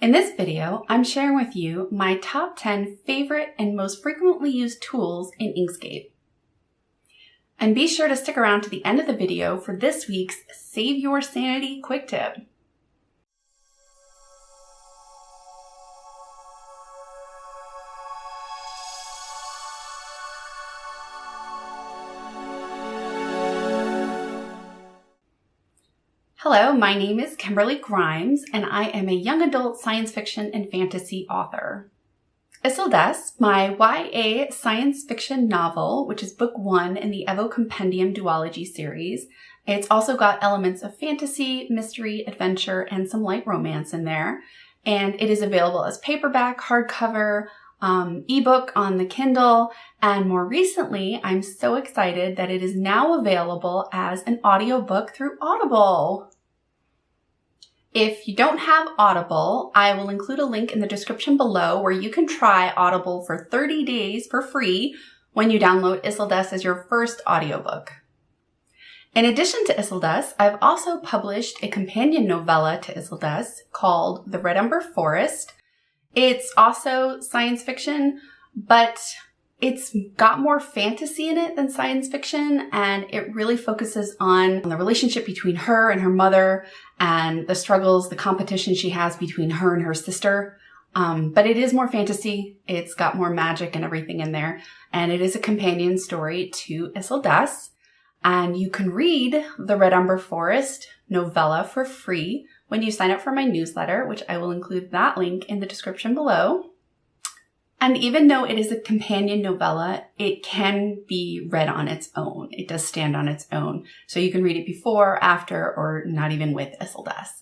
In this video, I'm sharing with you my top 10 favorite and most frequently used tools in Inkscape. And be sure to stick around to the end of the video for this week's Save Your Sanity Quick Tip. Hello, my name is Kimberly Grymes, and I am a young adult science fiction and fantasy author. Isildes, my YA science fiction novel, which is book 1 in the Evo Compendium duology series. It's also got elements of fantasy, mystery, adventure, and some light romance in there. And it is available as paperback, hardcover, ebook on the Kindle, and more recently, I'm so excited that it is now available as an audiobook through Audible. If you don't have Audible, I will include a link in the description below where you can try Audible for 30 days for free when you download Isildes as your first audiobook. In addition to Isildes, I've also published a companion novella to Isildes called The Red Umber Forest. It's also science fiction, but it's got more fantasy in it than science fiction, and it really focuses on the relationship between her and her mother and the struggles, the competition she has between her and her sister. But it is more fantasy. It's got more magic and everything in there, and it is a companion story to Isildes. And you can read The Red Umber Forest novella for free when you sign up for my newsletter, which I will include that link in the description below. And even though it is a companion novella, it can be read on its own. It does stand on its own. So you can read it before, after, or not even with Isildes.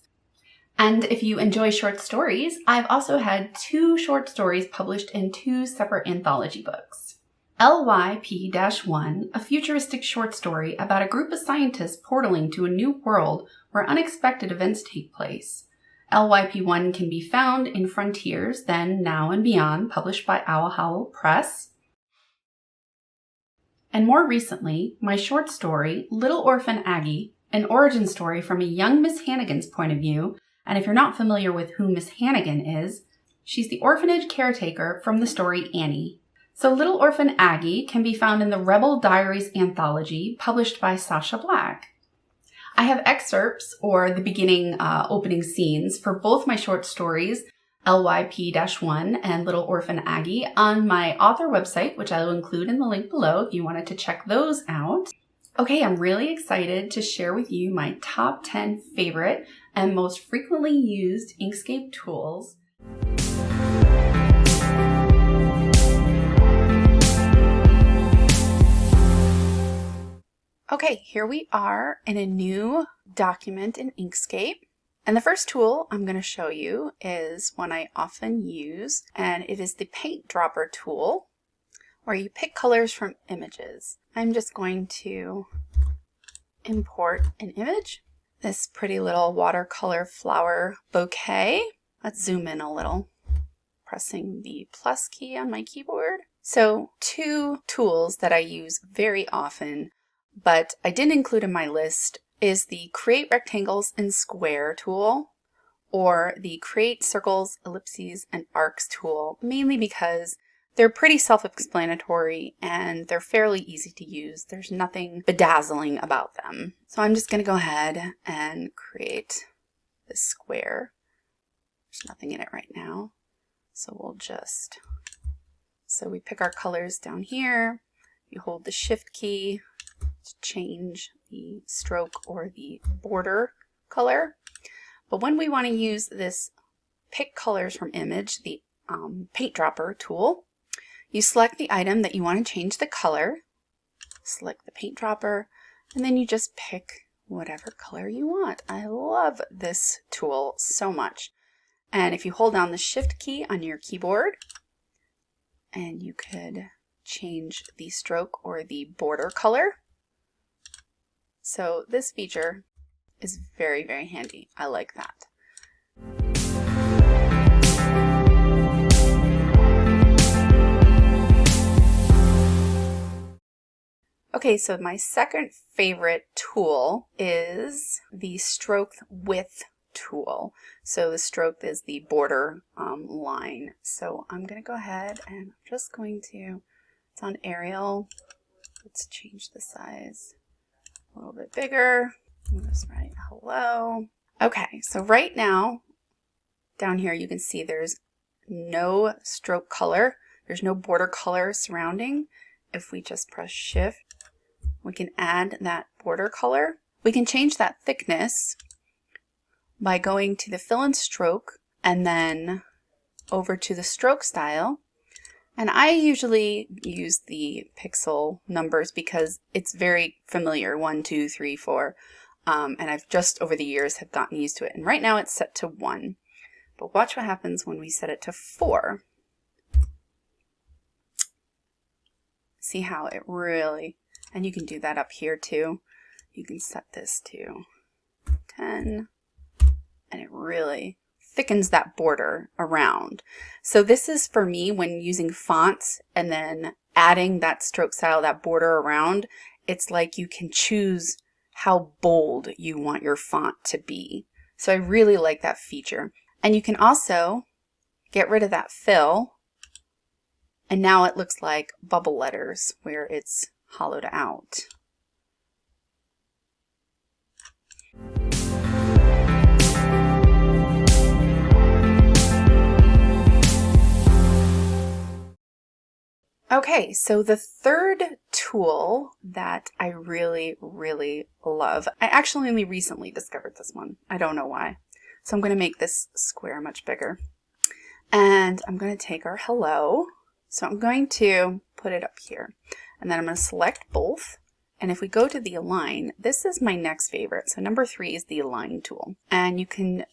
And if you enjoy short stories, I've also had 2 short stories published in 2 separate anthology books. LYP-1, a futuristic short story about a group of scientists portaling to a new world where unexpected events take place. LYP-1 can be found in Frontiers, Then, Now, and Beyond, published by Owl Howl Press. And more recently, my short story, Little Orphan Aggie, an origin story from a young Miss Hannigan's point of view. And if you're not familiar with who Miss Hannigan is, she's the orphanage caretaker from the story Annie. So Little Orphan Aggie can be found in the Rebel Diaries Anthology, published by Sasha Black. I have excerpts, or the beginning opening scenes, for both my short stories, LYP-1 and Little Orphan Aggie, on my author website, which I will include in the link below if you wanted to check those out. Okay, I'm really excited to share with you my top 10 favorite and most frequently used Inkscape tools. Okay, here we are in a new document in Inkscape. And the first tool I'm going to show you is one I often use, and it is the paint dropper tool, where you pick colors from images. I'm just going to import an image, this pretty little watercolor flower bouquet. Let's zoom in a little, pressing the plus key on my keyboard. So 2 tools that I use very often, but I didn't include in my list, is the Create Rectangles and Square tool, or the Create Circles, Ellipses, and Arcs tool, mainly because they're pretty self-explanatory and they're fairly easy to use. There's nothing bedazzling about them. So I'm just going to go ahead and create this square. There's nothing in it right now. So we pick our colors down here. You hold the Shift key to change the stroke or the border color. But when we want to use this pick colors from image, the paint dropper tool, you select the item that you want to change the color, select the paint dropper, and then you just pick whatever color you want. I love this tool so much. And if you hold down the Shift key on your keyboard, and you could change the stroke or the border color. So this feature is very, very handy. I like that. Okay, so my second favorite tool is the stroke width tool. So the stroke is the border line. So I'm going to go ahead and I'm just going to, it's on Arial. Let's change the size a little bit bigger. I'll just write hello. Okay, so right now down here you can see there's no stroke color. There's no border color surrounding. If we just press Shift, we can add that border color. We can change that thickness by going to the fill and stroke and then over to the stroke style. And I usually use the pixel numbers because it's very familiar, 1, 2, 3, 4. And I've just over the years have gotten used to it. And right now it's set to 1. But watch what happens when we set it to 4. See how it really, and you can do that up here too. You can set this to 10 and it really thickens that border around. So this is for me when using fonts and then adding that stroke style, that border around, it's like you can choose how bold you want your font to be. So I really like that feature. And you can also get rid of that fill and now it looks like bubble letters where it's hollowed out. Okay, so the third tool that I really, really love, I actually only recently discovered this one. I don't know why. So I'm going to make this square much bigger. And I'm going to take our hello. So I'm going to put it up here. And then I'm going to select both. And if we go to the align, this is my next favorite. So number 3 is the align tool. And you can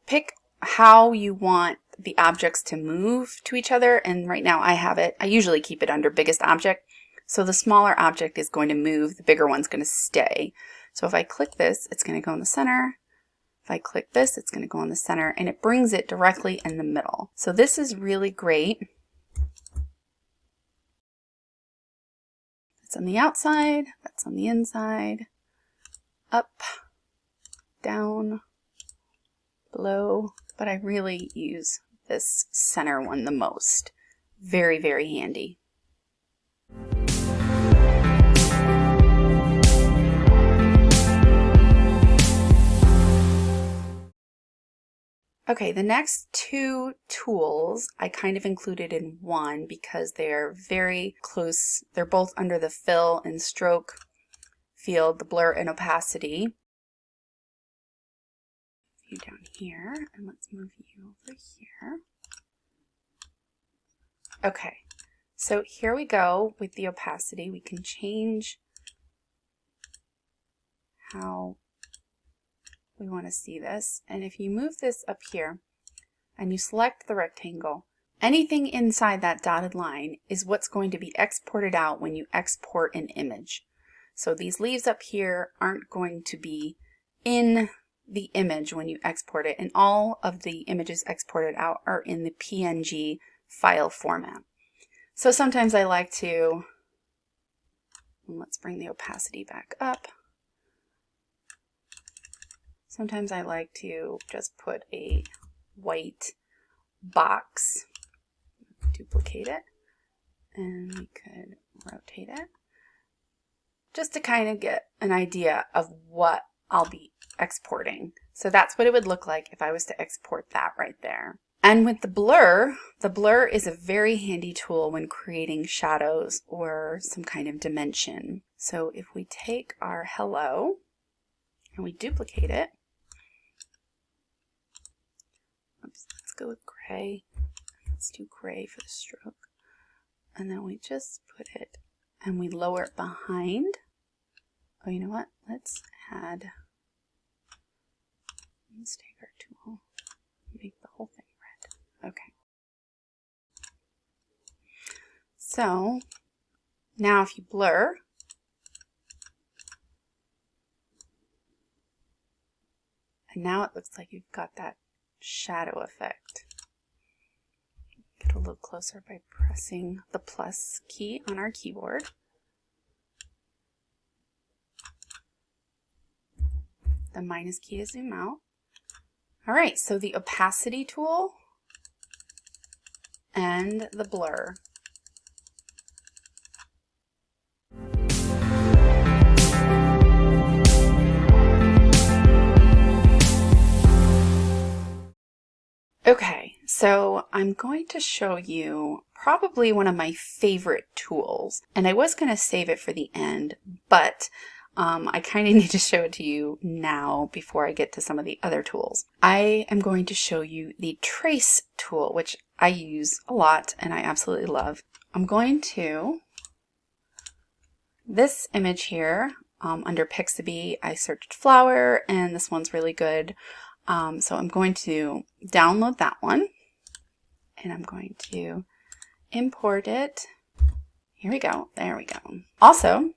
pick how you want the objects to move to each other. And right now I have it, I usually keep it under biggest object. So the smaller object is going to move, the bigger one's going to stay. So if I click this, it's going to go in the center. If I click this, it's going to go in the center and it brings it directly in the middle. So this is really great. That's on the outside, that's on the inside, up, down, below, but I really use this center one the most. Very, very handy. Okay, the next 2 tools I kind of included in one because they're very close. They're both under the fill and stroke field, the blur and opacity. You down here, and let's move you over here. Okay, so here we go with the opacity. We can change how we want to see this. And if you move this up here and you select the rectangle, anything inside that dotted line is what's going to be exported out when you export an image. So these leaves up here aren't going to be in the image when you export it, and all of the images exported out are in the PNG file format. So sometimes I like to, let's bring the opacity back up. Sometimes I like to just put a white box, duplicate it, and we could rotate it, just to kind of get an idea of what I'll be exporting. So that's what it would look like if I was to export that right there. And with the blur is a very handy tool when creating shadows or some kind of dimension. So if we take our hello and we duplicate it, oops, let's go with gray. Let's do gray for the stroke. And then we just put it and we lower it behind. Oh, you know what? Let's take our tool, make the whole thing red. Okay. So now if you blur, and now it looks like you've got that shadow effect. Get a little closer by pressing the plus key on our keyboard. The minus key to zoom out. All right, so the opacity tool and the blur. Okay, so I'm going to show you probably one of my favorite tools, and I was going to save it for the end, but I kind of need to show it to you now before I get to some of the other tools. I am going to show you the trace tool, which I use a lot and I absolutely love. I'm going to, this image here, under Pixabay, I searched flower, and this one's really good. So I'm going to download that one, and I'm going to import it. Here we go. There we go. Also,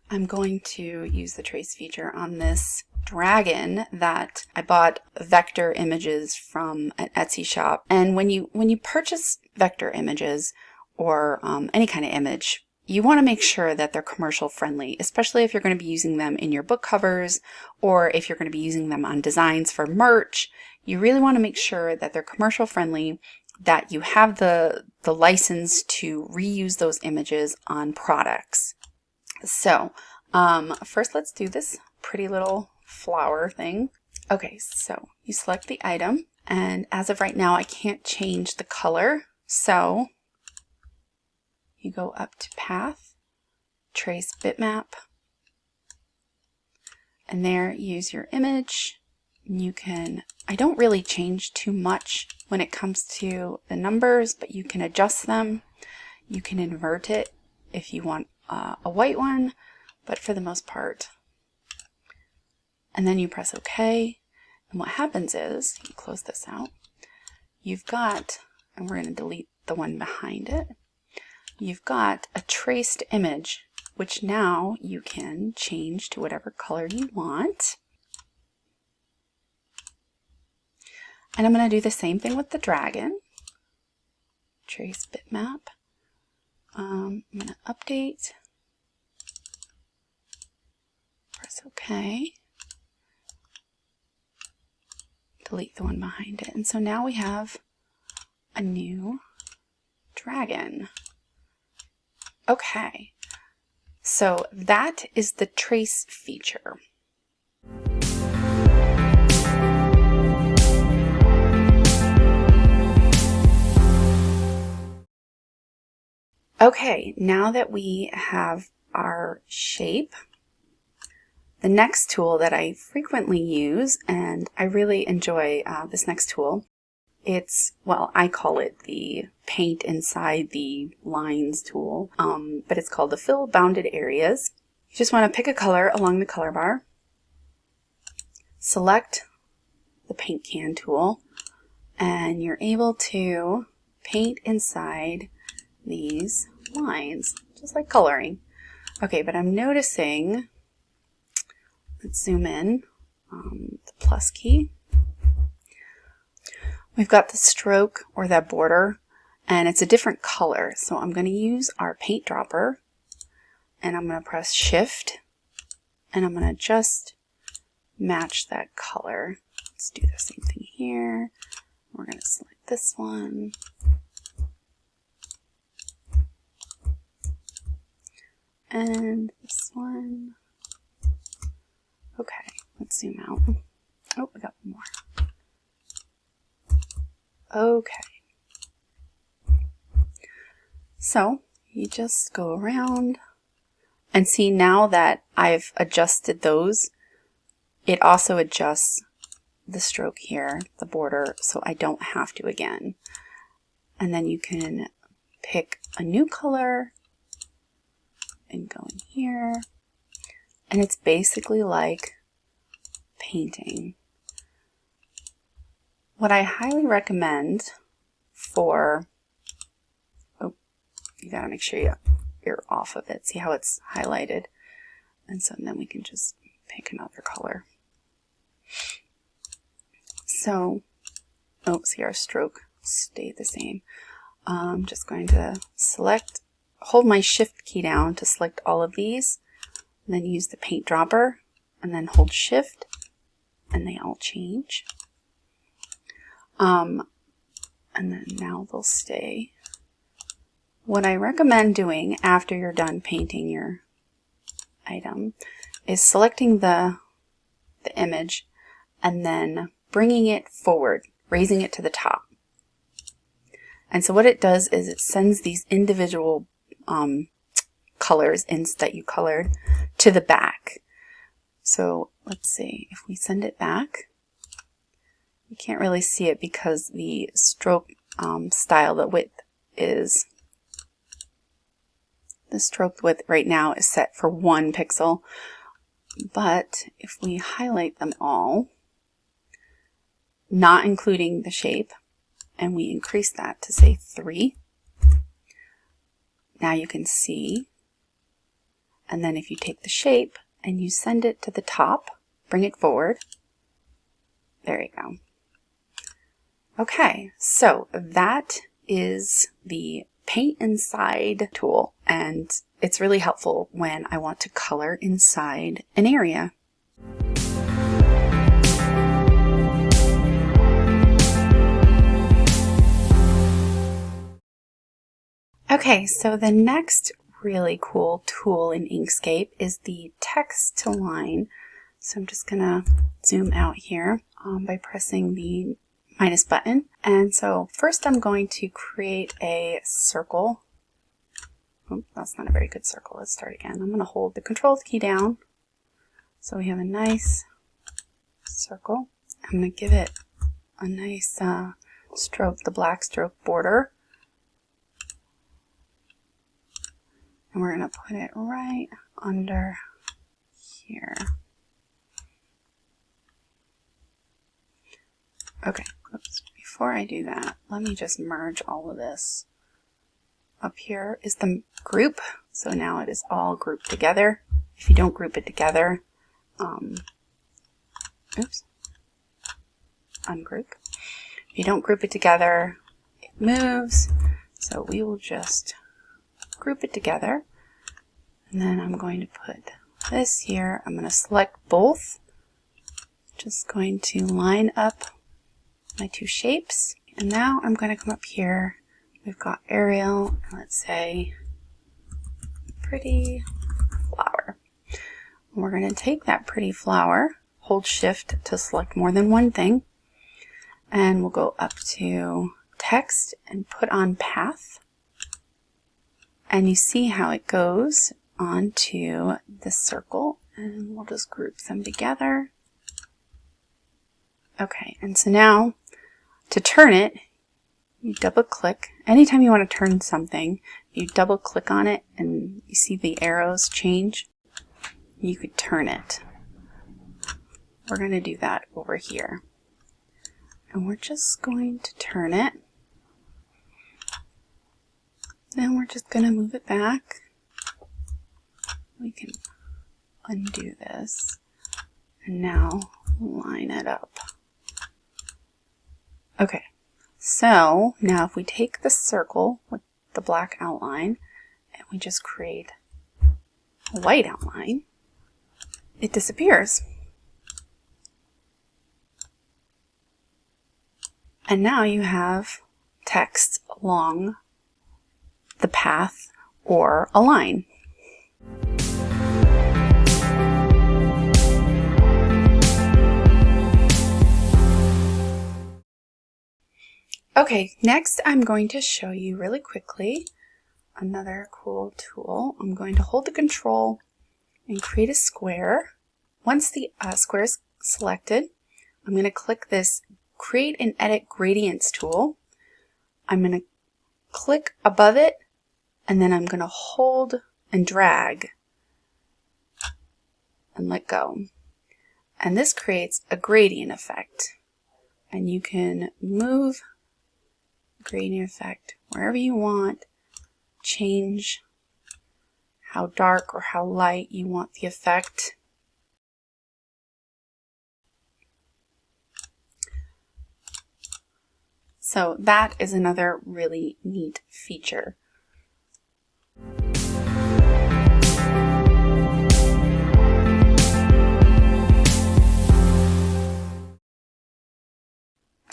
I'm going to use the trace feature on this dragon that I bought vector images from an Etsy shop. And when you purchase vector images or any kind of image, you want to make sure that they're commercial friendly, especially if you're going to be using them in your book covers or if you're going to be using them on designs for merch. You really want to make sure that they're commercial friendly, that you have the license to reuse those images on products. So first let's do this pretty little flower thing. Okay, so you select the item, and as of right now I can't change the color, so you go up to Path, Trace Bitmap, and there use your image. You can, I don't really change too much when it comes to the numbers, but you can adjust them. You can invert it if you want a white one, but for the most part. And then you press OK, and what happens is, you close this out, you've got, and we're going to delete the one behind it, you've got a traced image, which now you can change to whatever color you want. And I'm going to do the same thing with the dragon. Trace bitmap. I'm going to update. Press OK. Delete the one behind it. And so now we have a new dragon. Okay, so that is the trace feature. Okay, now that we have our shape, the next tool that I frequently use, and I really enjoy this next tool, it's, well, I call it the paint inside the lines tool, but it's called the fill bounded areas. You just want to pick a color along the color bar, select the paint can tool, and you're able to paint inside these lines, just like coloring. Okay, but I'm noticing, let's zoom in, the plus key. We've got the stroke or that border, and it's a different color. So I'm going to use our paint dropper, and I'm going to press Shift, and I'm going to just match that color. Let's do the same thing here. We're going to select this one. And this one. Okay, let's zoom out. Oh, we got one more. Okay, so you just go around and see now that I've adjusted those, it also adjusts the stroke here, the border, so I don't have to again. And then you can pick a new color and go in here, and it's basically like painting. What I highly recommend for, oh, you gotta make sure you're off of it. See how it's highlighted? And so then we can just pick another color. So, oh, see our stroke stayed the same. I'm just going to select, hold my Shift key down to select all of these, and then use the paint dropper, and then hold Shift, and they all change. And then now they'll stay. What I recommend doing after you're done painting your item is selecting the image and then bringing it forward, raising it to the top. And so what it does is it sends these individual colors that you colored to the back. So let's see, if we send it back, you can't really see it because the stroke style, the stroke width right now is set for 1 pixel. But if we highlight them all, not including the shape, and we increase that to say 3, now you can see. And then if you take the shape and you send it to the top, bring it forward, there you go. Okay, so that is the Paint Inside tool, and it's really helpful when I want to color inside an area. Okay, so the next really cool tool in Inkscape is the text to line. So I'm just gonna zoom out here by pressing the minus button. And so first I'm going to create a circle. Oh, that's not a very good circle. Let's start again. I'm going to hold the Control key down. So we have a nice circle. I'm going to give it a nice stroke, the black stroke border. And we're going to put it right under here. Okay, oops. Before I do that, let me just merge all of this. Up here is the group, so now it is all grouped together. If you don't group it together, oops, ungroup. If you don't group it together, it moves, so we will just group it together. And then I'm going to put this here. I'm going to select both. Just going to line up my 2 shapes. And now I'm going to come up here. We've got Ariel, and let's say pretty flower. And we're going to take that pretty flower, hold shift to select more than one thing, and we'll go up to text and put on path. And you see how it goes onto this circle, and we'll just group them together. Okay, and so now to turn it, you double click. Anytime you want to turn something, you double click on it and you see the arrows change. You could turn it. We're going to do that over here. And we're just going to turn it. Then we're just going to move it back. We can undo this and now line it up. Okay, so now if we take the circle with the black outline and we just create a white outline, it disappears. And now you have text along the path or a line. Okay, next I'm going to show you really quickly another cool tool. I'm going to hold the Control and create a square. Once the square is selected, I'm going to click this Create and Edit Gradients tool. I'm going to click above it, and then I'm going to hold and drag and let go. And this creates a gradient effect. And you can move gradient effect wherever you want, change how dark or how light you want the effect. So that is another really neat feature.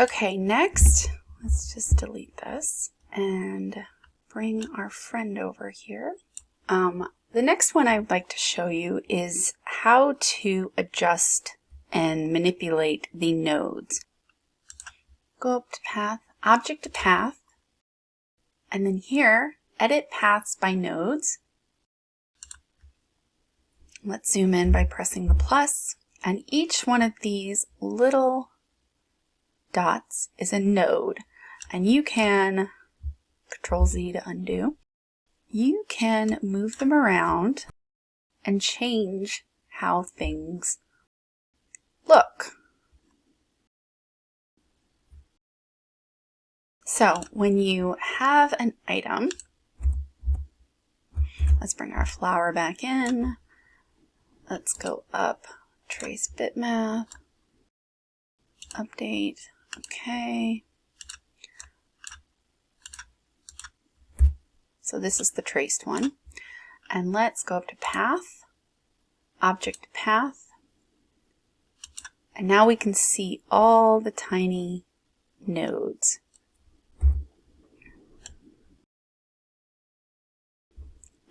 Okay, next, let's just delete this and bring our friend over here. The next one I would like to show you is how to adjust and manipulate the nodes. Go up to Path, Object to Path, and then here, Edit Paths by Nodes. Let's zoom in by pressing the plus, and each one of these little dots is a node, and you can, Control Z to undo, you can move them around and change how things look. So when you have an item, let's bring our flower back in. Let's go up, trace bitmap, update, okay. So this is the traced one. And let's go up to Path, Object to Path, and now we can see all the tiny nodes.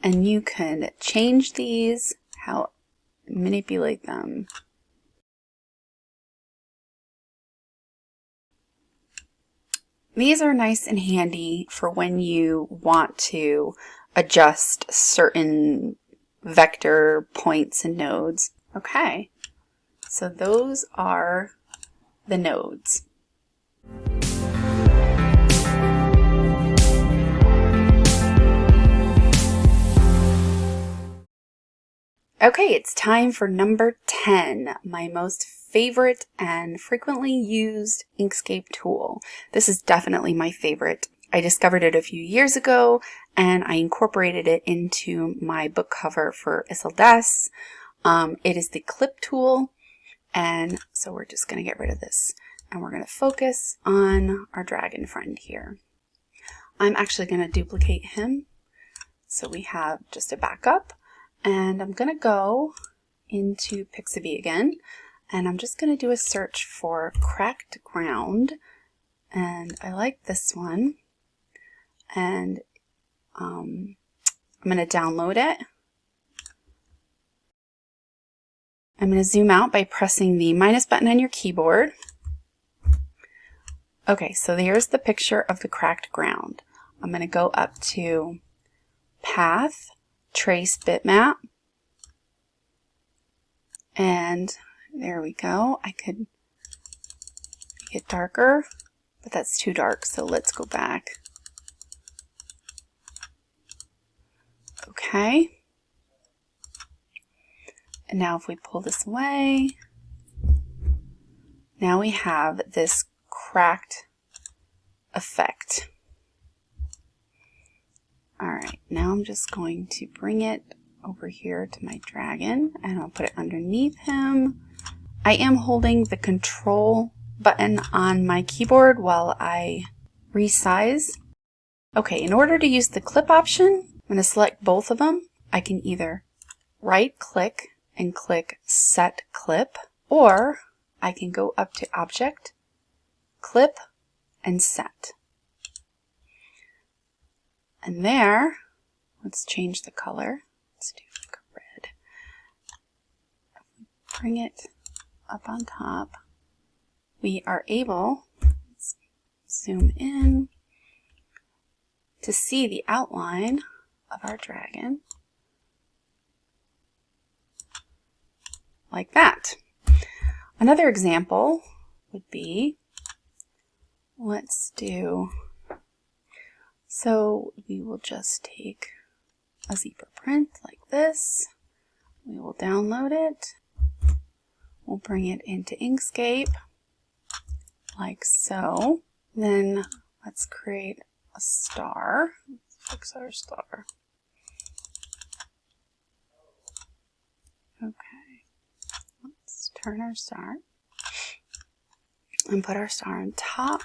And you can change these, manipulate them. These are nice and handy for when you want to adjust certain vector points and nodes. Okay, so those are the nodes. Okay, it's time for number 10, my most favorite and frequently used Inkscape tool. This is definitely my favorite. I discovered it a few years ago and I incorporated it into my book cover for Isildes. It is the clip tool, and so we're just going to get rid of this and we're going to focus on our dragon friend here. I'm actually going to duplicate him so we have just a backup. And I'm going to go into Pixabay again, and I'm just going to do a search for cracked ground, and I like this one, and I'm going to download it. I'm going to zoom out by pressing the minus button on your keyboard. Okay, so here's the picture of the cracked ground. I'm going to go up to Path, Trace bitmap, and there we go. I could make it darker, but that's too dark, so let's go back. Okay, and now if we pull this away, now we have this cracked effect. Alright, now I'm just going to bring it over here to my dragon and I'll put it underneath him. I am holding the control button on my keyboard while I resize. Okay, in order to use the clip option, I'm going to select both of them. I can either right click and click Set Clip, or I can go up to Object, Clip, and Set. And there, let's change the color. Let's do like a red. Bring it up on top. We are able, let's zoom in, to see the outline of our dragon. Like that. Another example would be, let's do, so we will just take a zebra print like this. We will download it. We'll bring it into Inkscape like so. Then let's create a star. Let's fix our star. Okay. Let's turn our star and put our star on top.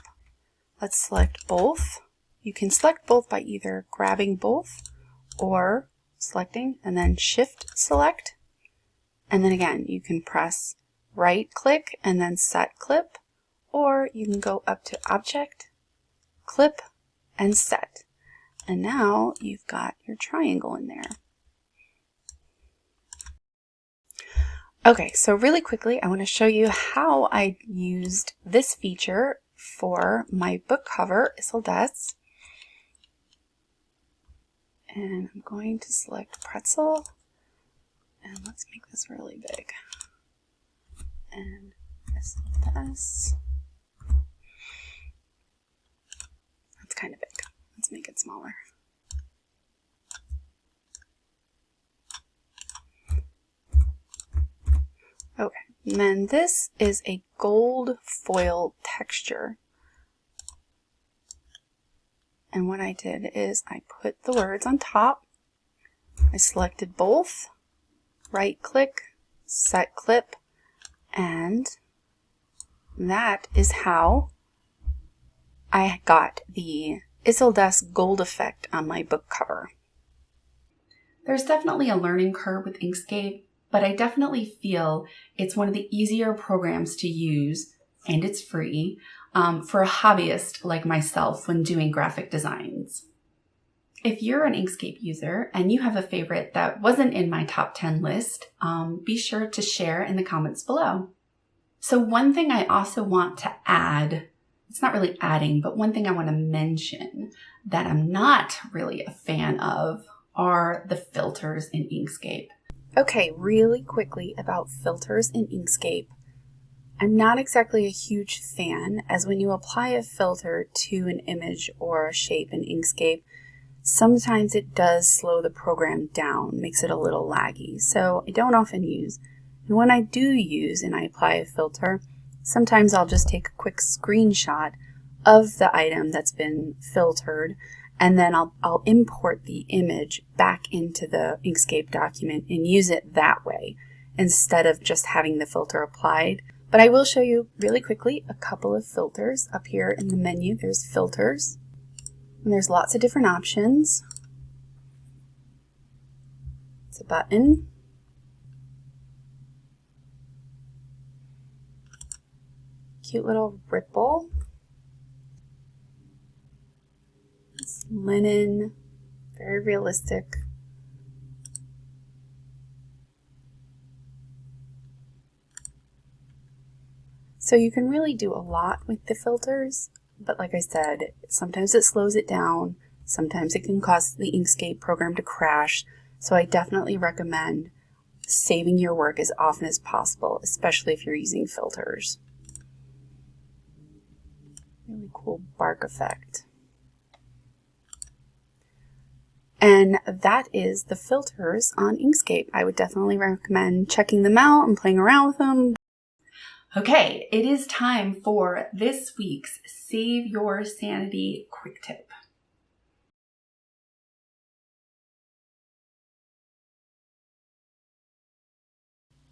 Let's select both. You can select both by either grabbing both or selecting and then shift select. And then again, you can press right click and then set clip, or you can go up to Object, Clip, and Set. And now you've got your triangle in there. Okay, so really quickly, I want to show you how I used this feature for my book cover, Isle des. And I'm going to select Pretzel, and let's make this really big. And Isle des. That's kind of big. Let's make it smaller. Okay, and then this is a gold foil texture. And what I did is I put the words on top. I selected both, right click, set clip, and that is how I got the Isle des gold effect on my book cover. There's definitely a learning curve with Inkscape, but I definitely feel it's one of the easier programs to use, and it's free, for a hobbyist like myself when doing graphic designs. If you're an Inkscape user and you have a favorite that wasn't in my top 10 list, be sure to share in the comments below. So one thing I also want to add, it's not really adding, but one thing I want to mention that I'm not really a fan of are the filters in Inkscape. Okay, really quickly about filters in Inkscape. I'm not exactly a huge fan, as when you apply a filter to an image or a shape in Inkscape, sometimes it does slow the program down, makes it a little laggy, so I don't often use. And when I do use and I apply a filter, sometimes I'll just take a quick screenshot of the item that's been filtered, and then I'll import the image back into the Inkscape document and use it that way, instead of just having the filter applied. But I will show you really quickly a couple of filters. Up here in the menu, there's filters, and there's lots of different options. It's a button. Cute little ripple. It's linen, very realistic. So you can really do a lot with the filters, but like I said, sometimes it slows it down, sometimes it can cause the Inkscape program to crash, so I definitely recommend saving your work as often as possible, especially if you're using filters. Really cool bark effect. And that is the filters on Inkscape. I would definitely recommend checking them out and playing around with them. Okay, it is time for this week's Save Your Sanity Quick Tip.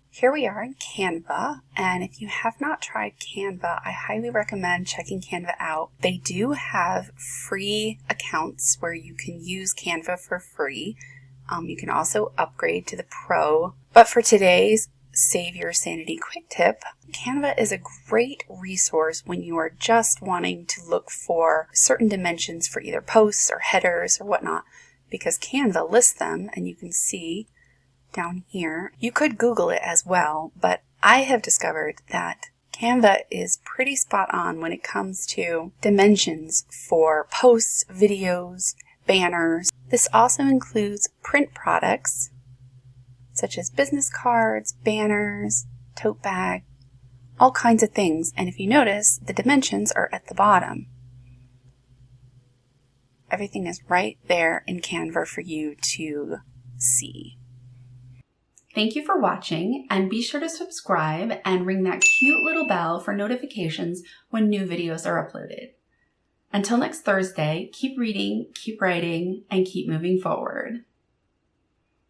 Here we are in Canva, and if you have not tried Canva, I highly recommend checking Canva out. They do have free accounts where you can use Canva for free. You can also upgrade to the Pro. But for today's Save Your Sanity Quick Tip, Canva is a great resource when you are just wanting to look for certain dimensions for either posts or headers or whatnot, because Canva lists them, and you can see down here. You could Google it as well, but I have discovered that Canva is pretty spot on when it comes to dimensions for posts, videos, banners. This also includes print products such as business cards, banners, tote bag, all kinds of things. And if you notice, the dimensions are at the bottom. Everything is right there in Canva for you to see. Thank you for watching, and be sure to subscribe and ring that cute little bell for notifications when new videos are uploaded. Until next Thursday, keep reading, keep writing, and keep moving forward.